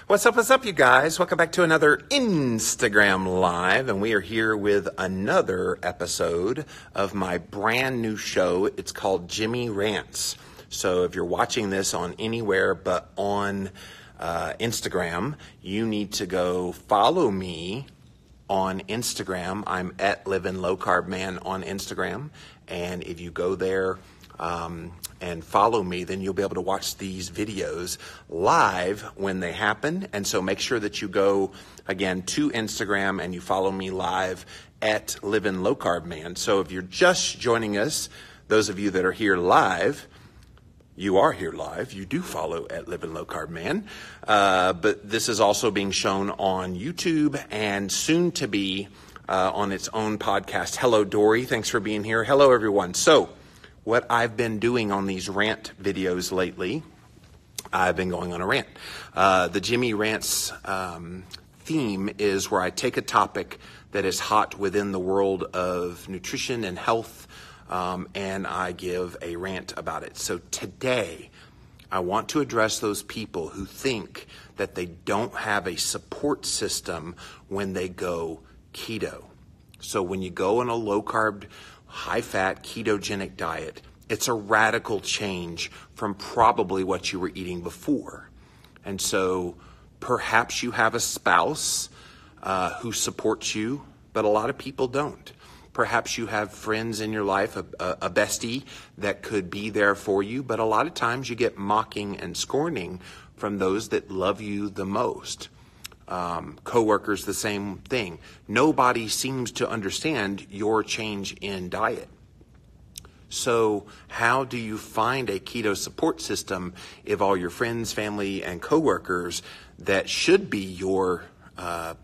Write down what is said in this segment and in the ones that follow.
What's up, you guys? Welcome back to another Instagram Live, and we are here with another episode of my brand new show. It's called Jimmy Rants. So if you're watching this on anywhere but on Instagram, you need to go follow me on Instagram. I'm at Living Low Carb Man on Instagram, and if you go there and follow me, then you'll be able to watch these videos live when they happen. And so make sure that you go again to Instagram and you follow me live at Living Low Carb Man. So if you're just joining us, those of you that are here live, you are here live. You do follow at Living Low Carb Man. But this is also being shown on YouTube and soon to be on its own podcast. Hello, Dory. Thanks for being here. Hello, everyone. So what I've been doing on these rant videos lately, I've been going on a rant. The Jimmy Rants theme is where I take a topic that is hot within the world of nutrition and health, and I give a rant about it. So today, I want to address those people who think that they don't have a support system when they go keto. So when you go on a low-carb, high-fat, ketogenic diet, it's a radical change from probably what you were eating before. And so perhaps you have a spouse who supports you, but a lot of people don't. Perhaps you have friends in your life, a bestie that could be there for you, but a lot of times you get mocking and scorning from those that love you the most. Coworkers, the same thing. Nobody seems to understand your change in diet. So how do you find a keto support system if all your friends, family, and coworkers that should be your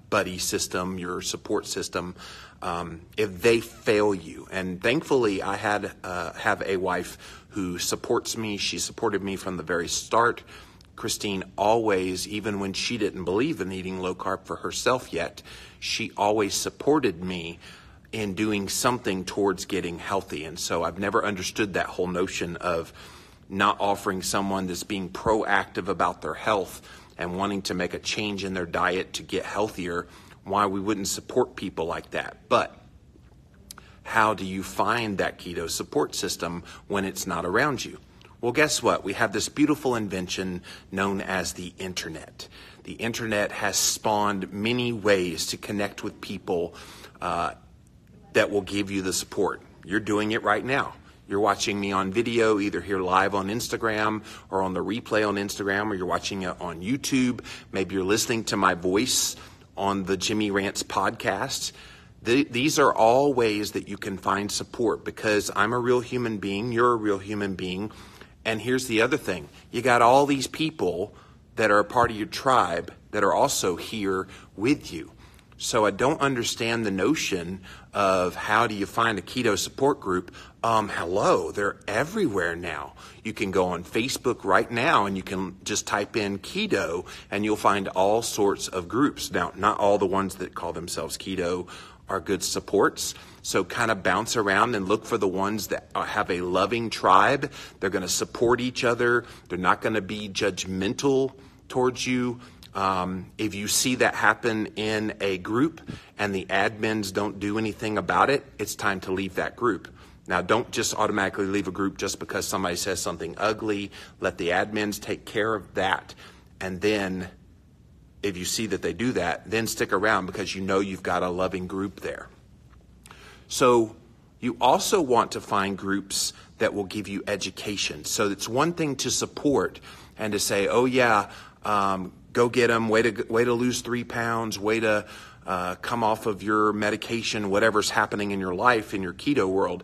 buddy system, your support system, if they fail you? And thankfully, I have a wife who supports me. She supported me from the very start. Christine always, even when she didn't believe in eating low carb for herself yet, she always supported me in doing something towards getting healthy. And so I've never understood that whole notion of not offering someone that's being proactive about their health and wanting to make a change in their diet to get healthier, why we wouldn't support people like that. But how do you find that keto support system when it's not around you? Well, guess what? We have this beautiful invention known as the internet. The internet has spawned many ways to connect with people that will give you the support. You're doing it right now. You're watching me on video, either here live on Instagram or on the replay on Instagram, or you're watching it on YouTube. Maybe you're listening to my voice on the Jimmy Rants podcast. These are all ways that you can find support, because I'm a real human being. You're a real human being. And here's the other thing. You got all these people that are a part of your tribe that are also here with you. So I don't understand the notion of how do you find a keto support group? Hello, they're everywhere now. You can go on Facebook right now and you can just type in keto and you'll find all sorts of groups. Now, not all the ones that call themselves keto are good supports. So kind of bounce around and look for the ones that have a loving tribe. They're going to support each other. They're not going to be judgmental towards you. If you see that happen in a group and the admins don't do anything about it, it's time to leave that group. Now, don't just automatically leave a group just because somebody says something ugly. Let the admins take care of that. And then if you see that they do that, then stick around because you know you've got a loving group there. So you also want to find groups that will give you education. So it's one thing to support and to say, oh yeah, go get them, way to lose 3 pounds, way to come off of your medication, whatever's happening in your life, in your keto world.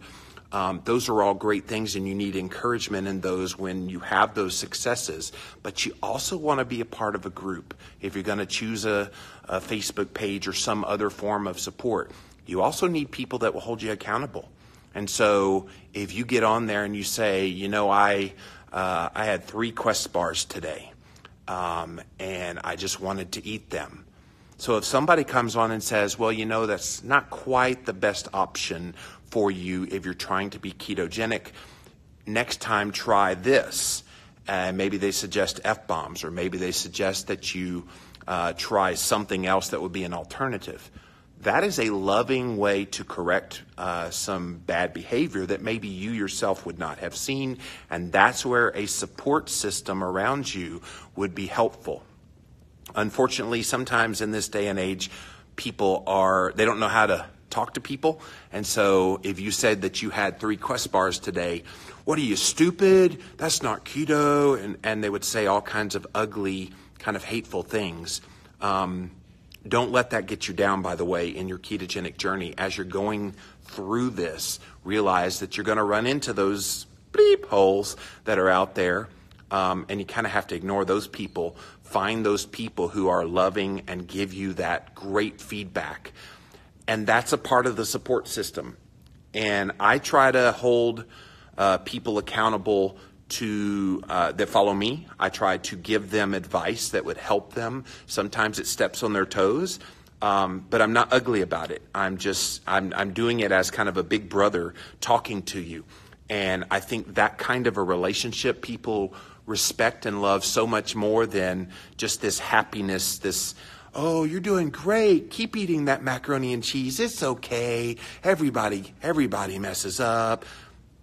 Those are all great things, and you need encouragement in those when you have those successes. But you also want to be a part of a group. If you're going to choose a Facebook page or some other form of support, you also need people that will hold you accountable. And so if you get on there and you say, you know, I had 3 Quest bars today, and I just wanted to eat them. So if somebody comes on and says, well, you know, that's not quite the best option for you if you're trying to be ketogenic, next time try this. And maybe they suggest F-bombs, or maybe they suggest that you try something else that would be an alternative. That is a loving way to correct some bad behavior that maybe you yourself would not have seen, and that's where a support system around you would be helpful. Unfortunately, sometimes in this day and age, they don't know how to talk to people, and so if you said that you had 3 Quest bars today, what are you, stupid? That's not keto, and they would say all kinds of ugly, kind of hateful things. Don't let that get you down, by the way, in your ketogenic journey. As you're going through this, realize that you're going to run into those bleep holes that are out there, and you kind of have to ignore those people. Find those people who are loving and give you that great feedback. And that's a part of the support system. And I try to hold people accountable that follow me. I try to give them advice that would help them. Sometimes it steps on their toes, but I'm not ugly about it. I'm doing it as kind of a big brother talking to you. And I think that kind of a relationship people respect and love so much more than just this happiness, this, oh, you're doing great. Keep eating that macaroni and cheese. It's okay. Everybody messes up.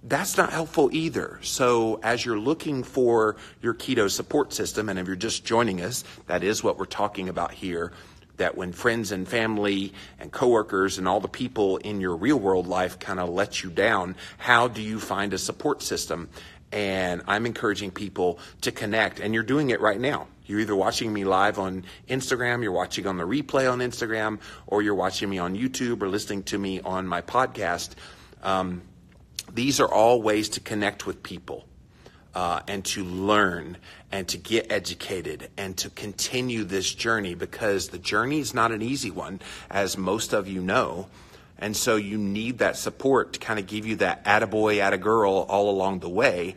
That's not helpful either. So as you're looking for your keto support system, and if you're just joining us, that is what we're talking about here, that when friends and family and coworkers and all the people in your real world life kind of let you down, how do you find a support system? And I'm encouraging people to connect, and you're doing it right now. You're either watching me live on Instagram, you're watching on the replay on Instagram, or you're watching me on YouTube or listening to me on my podcast. These are all ways to connect with people and to learn and to get educated and to continue this journey, because the journey is not an easy one, as most of you know. And so you need that support to kind of give you that attaboy, attagirl all along the way.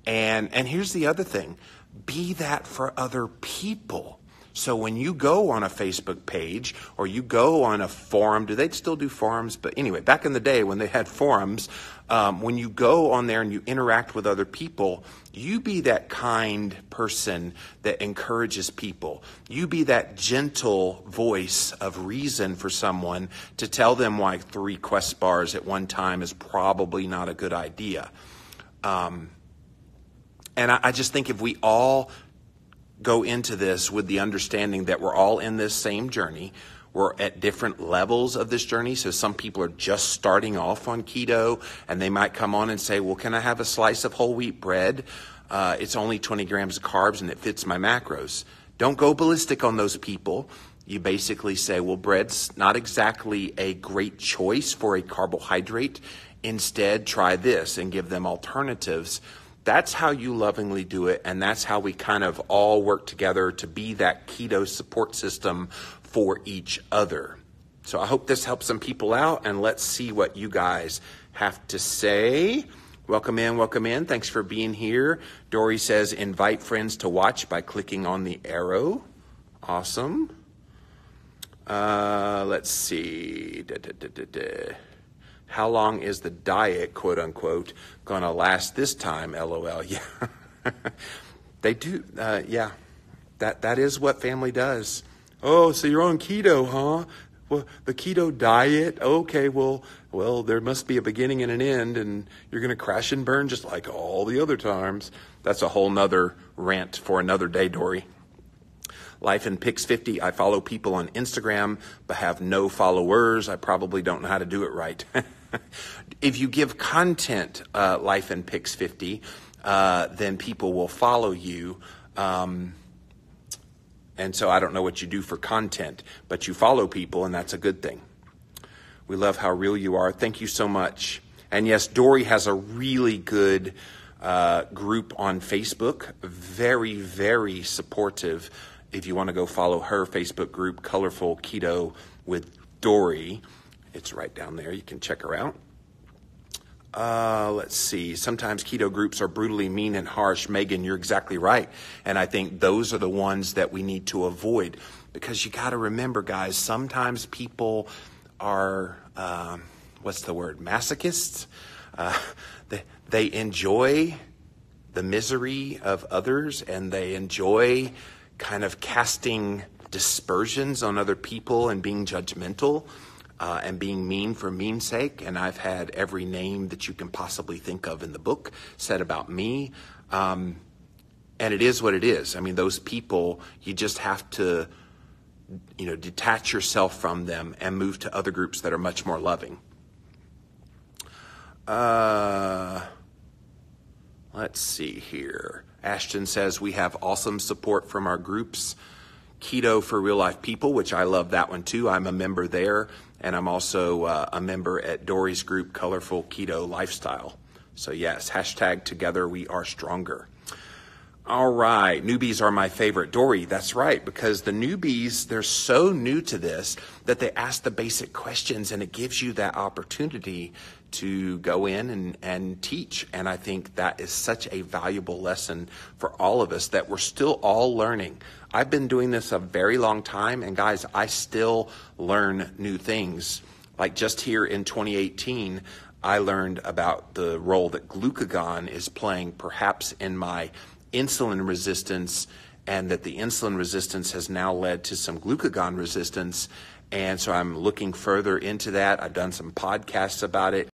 And here's the other thing. Be that for other people. So when you go on a Facebook page or you go on a forum, do they still do forums? But anyway, back in the day when they had forums, when you go on there and you interact with other people, you be that kind person that encourages people. You be that gentle voice of reason for someone to tell them why 3 Quest bars at one time is probably not a good idea. And I just think if we all go into this with the understanding that we're all in this same journey, we're at different levels of this journey. So some people are just starting off on keto, and they might come on and say, well, can I have a slice of whole wheat bread? It's only 20 grams of carbs and it fits my macros. Don't go ballistic on those people. You basically say, well, bread's not exactly a great choice for a carbohydrate. Instead, try this, and give them alternatives. That's how you lovingly do it, and that's how we kind of all work together to be that keto support system for each other. So I hope this helps some people out, and let's see what you guys have to say. Welcome in, welcome in. Thanks for being here. Dory says, invite friends to watch by clicking on the arrow. Awesome. Let's see. How long is the diet, quote unquote, going to last this time? LOL. Yeah. They do. Yeah. That is what family does. Oh, so you're on keto, huh? Well, the keto diet. Okay, well, there must be a beginning and an end, and you're going to crash and burn just like all the other times. That's a whole nother rant for another day, Dory. Life in Pics 50. I follow people on Instagram, but have no followers. I probably don't know how to do it right. If you give content, Life in Pics 50, then people will follow you. And so I don't know what you do for content, but you follow people, and that's a good thing. We love how real you are. Thank you so much. And yes, Dory has a really good group on Facebook. Very, very supportive. If you want to go follow her Facebook group, Colorful Keto with Dory, it's right down there. You can check her out. Let's see. Sometimes keto groups are brutally mean and harsh. Megan, you're exactly right. And I think those are the ones that we need to avoid, because you got to remember, guys, sometimes people are, what's the word? Masochists. They enjoy the misery of others, and they enjoy kind of casting dispersions on other people and being judgmental and being mean for mean's sake. And I've had every name that you can possibly think of in the book said about me. And it is what it is. I mean, those people, you just have to, detach yourself from them and move to other groups that are much more loving. Let's see here. Ashton says, we have awesome support from our groups. Keto for Real Life People, which I love that one too. I'm a member there, and I'm also a member at Dory's group, Colorful Keto Lifestyle. So yes, hashtag together we are stronger. All right, newbies are my favorite. Dory, that's right, because the newbies, they're so new to this that they ask the basic questions, and it gives you that opportunity to go in and teach. And I think that is such a valuable lesson for all of us that we're still all learning. I've been doing this a very long time, and guys, I still learn new things. Like just here in 2018, I learned about the role that glucagon is playing perhaps in my insulin resistance, and that the insulin resistance has now led to some glucagon resistance. And so I'm looking further into that. I've done some podcasts about it.